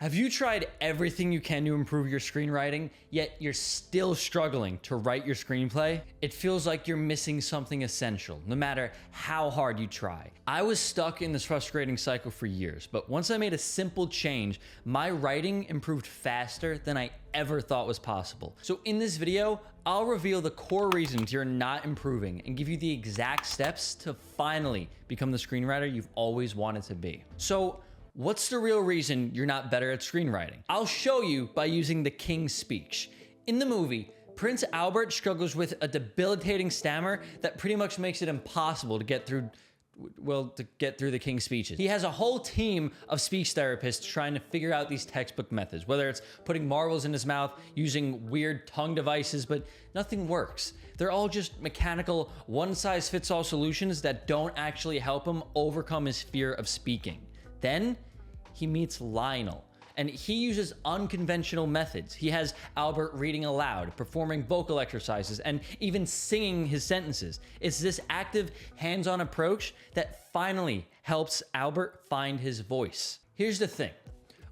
Have you tried everything you can to improve your screenwriting, yet you're still struggling to write your screenplay? It feels like you're missing something essential, no matter how hard you try. I was stuck in this frustrating cycle for years, but once I made a simple change, my writing improved faster than I ever thought was possible. So in this video, I'll reveal the core reasons you're not improving and give you the exact steps to finally become the screenwriter you've always wanted to be. So, what's the real reason you're not better at screenwriting? I'll show you by using the King's Speech. In the movie, Prince Albert struggles with a debilitating stammer that pretty much makes it impossible to get through the King's speeches. He has a whole team of speech therapists trying to figure out these textbook methods, whether it's putting marbles in his mouth, using weird tongue devices, but nothing works. They're all just mechanical, one-size-fits-all solutions that don't actually help him overcome his fear of speaking. Then he meets Lionel, and he uses unconventional methods. He has Albert reading aloud, performing vocal exercises, and even singing his sentences. It's this active, hands-on approach that finally helps Albert find his voice. Here's the thing.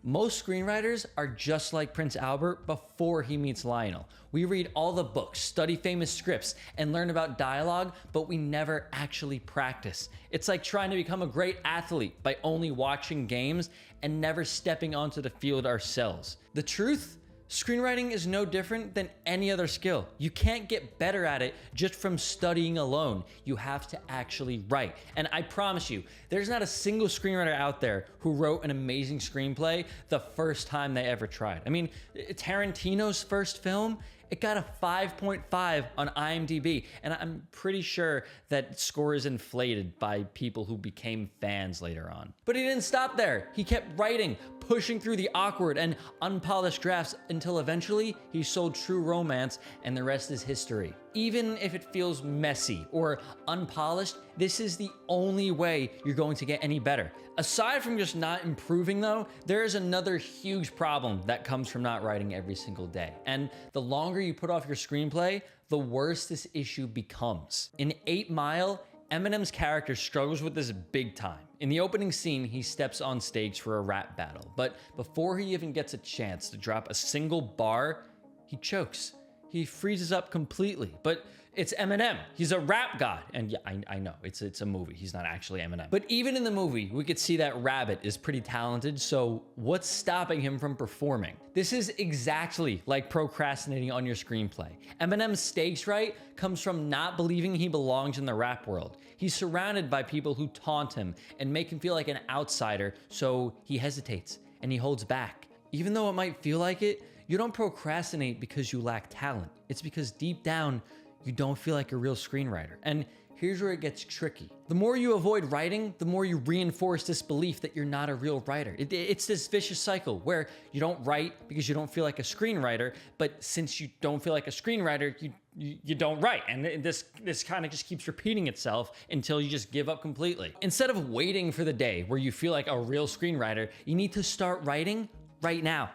Most screenwriters are just like Prince Albert before he meets Lionel. We read all the books, study famous scripts, and learn about dialogue, but we never actually practice. It's like trying to become a great athlete by only watching games and never stepping onto the field ourselves. The truth? Screenwriting is no different than any other skill. You can't get better at it just from studying alone. You have to actually write. And I promise you, there's not a single screenwriter out there who wrote an amazing screenplay the first time they ever tried. I mean, Tarantino's first film, it got a 5.5 on IMDb, and I'm pretty sure that score is inflated by people who became fans later on. But he didn't stop there. He kept writing, pushing through the awkward and unpolished drafts until eventually he sold True Romance, and the rest is history. Even if it feels messy or unpolished, this is the only way you're going to get any better. Aside from just not improving though, there is another huge problem that comes from not writing every single day. And the longer you put off your screenplay, the worse this issue becomes. In 8 Mile, Eminem's character struggles with this big time. In the opening scene, he steps on stage for a rap battle, but before he even gets a chance to drop a single bar, he chokes. He freezes up completely, but it's Eminem. He's a rap god. And yeah, I know, it's a movie. He's not actually Eminem. But even in the movie, we could see that Rabbit is pretty talented, so what's stopping him from performing? This is exactly like procrastinating on your screenplay. Eminem's stage fright comes from not believing he belongs in the rap world. He's surrounded by people who taunt him and make him feel like an outsider, so he hesitates and he holds back. Even though it might feel like it, you don't procrastinate because you lack talent. It's because deep down, you don't feel like a real screenwriter. And here's where it gets tricky. The more you avoid writing, the more you reinforce this belief that you're not a real writer. It's this vicious cycle where you don't write because you don't feel like a screenwriter, but since you don't feel like a screenwriter, you don't write. And this kind of just keeps repeating itself until you just give up completely. Instead of waiting for the day where you feel like a real screenwriter, you need to start writing right now.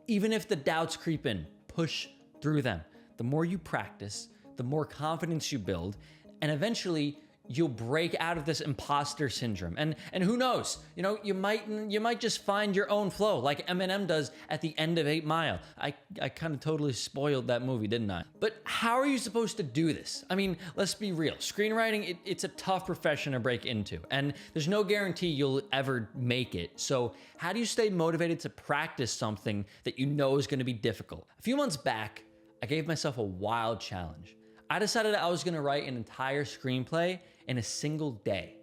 Even if the doubts creep in, push through them. The more you practice, the more confidence you build, and eventually you'll break out of this imposter syndrome. And who knows, you might just find your own flow like Eminem does at the end of 8 Mile. I kind of totally spoiled that movie, didn't I? But how are you supposed to do this? I mean, let's be real. Screenwriting, it's a tough profession to break into, and there's no guarantee you'll ever make it. So how do you stay motivated to practice something that you know is going to be difficult? A few months back, I gave myself a wild challenge. I decided I was gonna write an entire screenplay in a single day.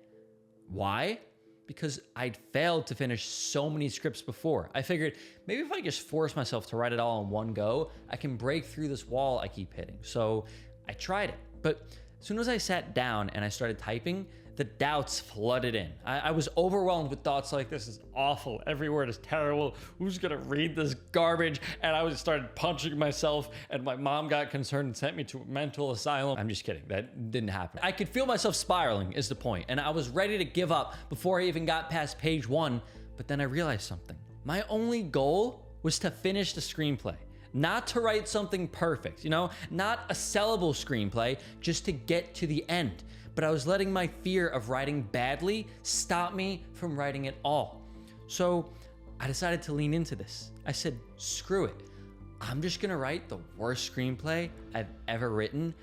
Why? Because I'd failed to finish so many scripts before. I figured maybe if I just force myself to write it all in one go, I can break through this wall I keep hitting. So I tried it, but as soon as I sat down and I started typing, the doubts flooded in. I was overwhelmed with thoughts like, this is awful, every word is terrible, who's gonna read this garbage? And I started punching myself, and my mom got concerned and sent me to a mental asylum. I'm just kidding, that didn't happen. I could feel myself spiraling is the point, and I was ready to give up before I even got past page 1, but then I realized something. My only goal was to finish the screenplay. Not to write something perfect, not a sellable screenplay, just to get to the end. But I was letting my fear of writing badly stop me from writing at all. So I decided to lean into this. I said, screw it. I'm just gonna write the worst screenplay I've ever written,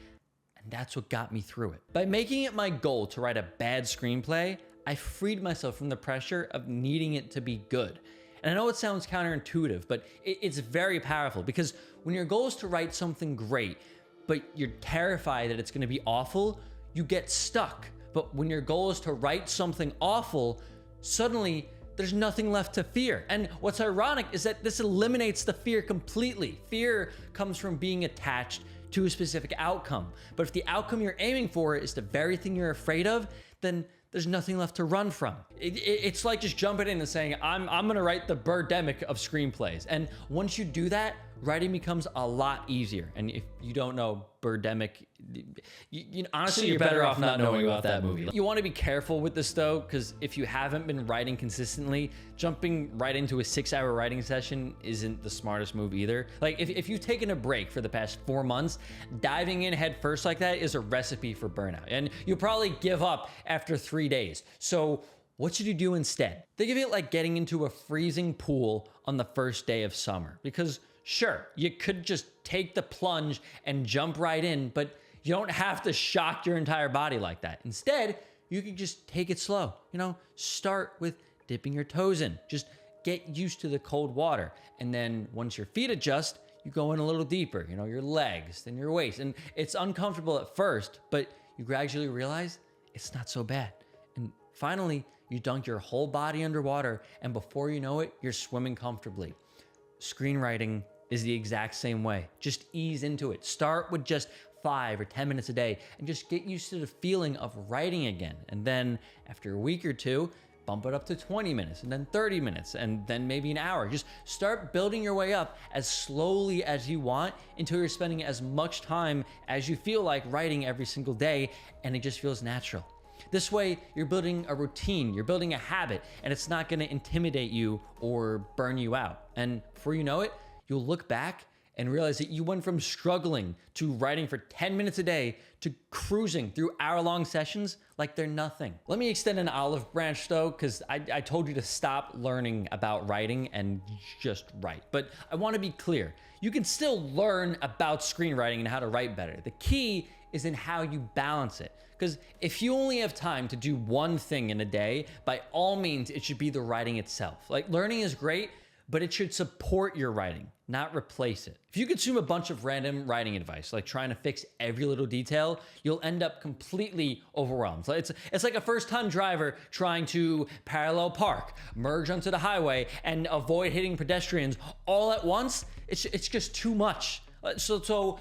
and that's what got me through it. By making it my goal to write a bad screenplay, I freed myself from the pressure of needing it to be good. And I know it sounds counterintuitive, but it's very powerful, because when your goal is to write something great, but you're terrified that it's gonna be awful, you get stuck. But when your goal is to write something awful, suddenly there's nothing left to fear. And what's ironic is that this eliminates the fear completely. Fear comes from being attached to a specific outcome. But if the outcome you're aiming for is the very thing you're afraid of, then there's nothing left to run from. It's like just jumping in and saying, I'm gonna write the Birdemic of screenplays. And once you do that, writing becomes a lot easier. And if you don't know Birdemic, honestly, you're better off not knowing about that movie. You wanna be careful with this though, because if you haven't been writing consistently, jumping right into a 6-hour writing session isn't the smartest move either. Like if you've taken a break for the past 4 months, diving in head first like that is a recipe for burnout. And you'll probably give up after 3 days. So what should you do instead? Think of it like getting into a freezing pool on the first day of summer, because sure, you could just take the plunge and jump right in, but you don't have to shock your entire body like that. Instead, you can just take it slow. Start with dipping your toes in. Just get used to the cold water. And then once your feet adjust, you go in a little deeper, your legs, then your waist. And it's uncomfortable at first, but you gradually realize it's not so bad. And finally, you dunk your whole body underwater, and before you know it, you're swimming comfortably. Screenwriting is the exact same way. Just ease into it. Start with just 5 or 10 minutes a day and just get used to the feeling of writing again. And then after a week or two, bump it up to 20 minutes and then 30 minutes and then maybe an hour. Just start building your way up as slowly as you want until you're spending as much time as you feel like writing every single day, and it just feels natural. This way, you're building a routine, you're building a habit, and it's not gonna intimidate you or burn you out. And before you know it, you'll look back and realize that you went from struggling to writing for 10 minutes a day to cruising through hour-long sessions like they're nothing. Let me extend an olive branch though, because I told you to stop learning about writing and just write. But I wanna be clear, you can still learn about screenwriting and how to write better. The key is in how you balance it. Because if you only have time to do one thing in a day, by all means, it should be the writing itself. Like, learning is great, but it should support your writing, not replace it. If you consume a bunch of random writing advice, like trying to fix every little detail, you'll end up completely overwhelmed. It's like a first-time driver trying to parallel park, merge onto the highway, and avoid hitting pedestrians all at once. It's just too much. So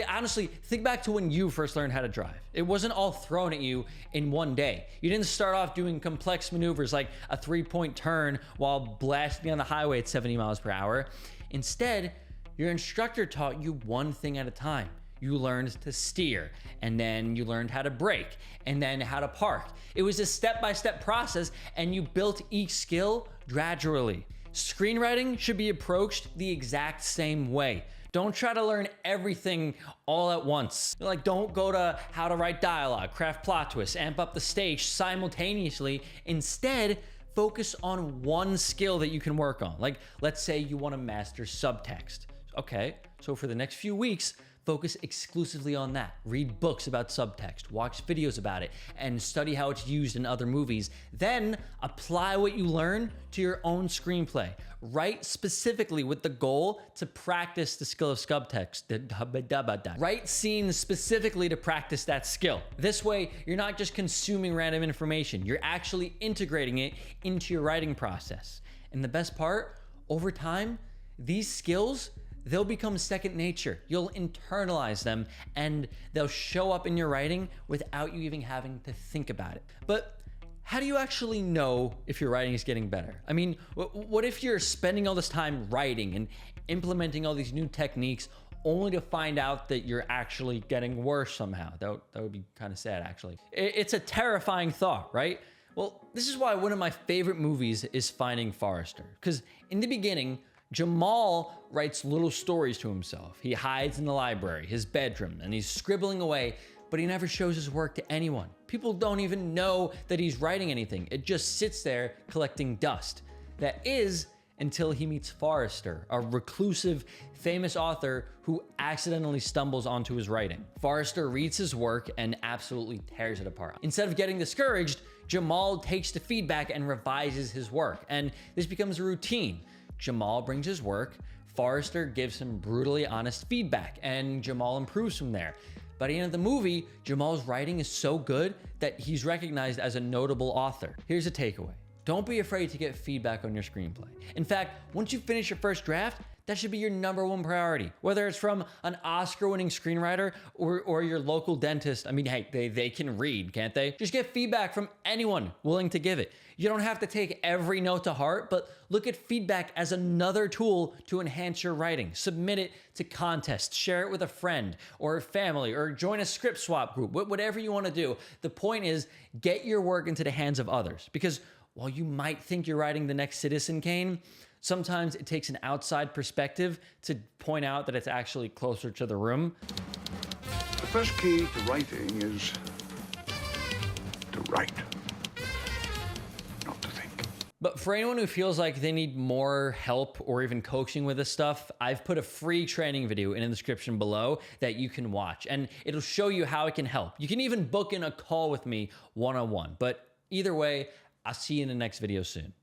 honestly, think back to when you first learned how to drive. It wasn't all thrown at you in one day. You didn't start off doing complex maneuvers like a 3-point turn while blasting on the highway at 70 miles per hour. Instead, your instructor taught you one thing at a time. You learned to steer, and then you learned how to brake, and then how to park. It was a step-by-step process, and you built each skill gradually. Screenwriting should be approached the exact same way. Don't try to learn everything all at once. Like, don't go to how to write dialogue, craft plot twists, amp up the stage simultaneously. Instead, focus on one skill that you can work on. Like, let's say you want to master subtext. Okay, so for the next few weeks, focus exclusively on that. Read books about subtext, watch videos about it, and study how it's used in other movies. Then apply what you learn to your own screenplay. Write specifically with the goal to practice the skill of subtext. Write scenes specifically to practice that skill. This way, you're not just consuming random information, you're actually integrating it into your writing process. And the best part, over time, these skills, they'll become second nature. You'll internalize them and they'll show up in your writing without you even having to think about it. But how do you actually know if your writing is getting better? I mean, what if you're spending all this time writing and implementing all these new techniques only to find out that you're actually getting worse somehow? That would be kind of sad, actually. It's a terrifying thought, right? Well, this is why one of my favorite movies is Finding Forrester. Because in the beginning, Jamal writes little stories to himself. He hides in the library, his bedroom, and he's scribbling away, but he never shows his work to anyone. People don't even know that he's writing anything. It just sits there collecting dust. That is until he meets Forrester, a reclusive, famous author who accidentally stumbles onto his writing. Forrester reads his work and absolutely tears it apart. Instead of getting discouraged, Jamal takes the feedback and revises his work, and this becomes a routine. Jamal brings his work, Forrester gives him brutally honest feedback, and Jamal improves from there. By the end of the movie, Jamal's writing is so good that he's recognized as a notable author. Here's a takeaway. Don't be afraid to get feedback on your screenplay. In fact, once you finish your first draft, that should be your #1 priority. Whether it's from an Oscar-winning screenwriter or your local dentist. I mean, hey, they can read, can't they? Just get feedback from anyone willing to give it. You don't have to take every note to heart, but look at feedback as another tool to enhance your writing. Submit it to contests, share it with a friend or a family, or join a script swap group, whatever you want to do. The point is, get your work into the hands of others, because while you might think you're writing the next Citizen Kane, sometimes it takes an outside perspective to point out that it's actually closer to the room. The first key to writing is to write, not to think. But for anyone who feels like they need more help or even coaching with this stuff, I've put a free training video in the description below that you can watch, and it'll show you how it can help. You can even book in a call with me one-on-one. But either way, I'll see you in the next video soon.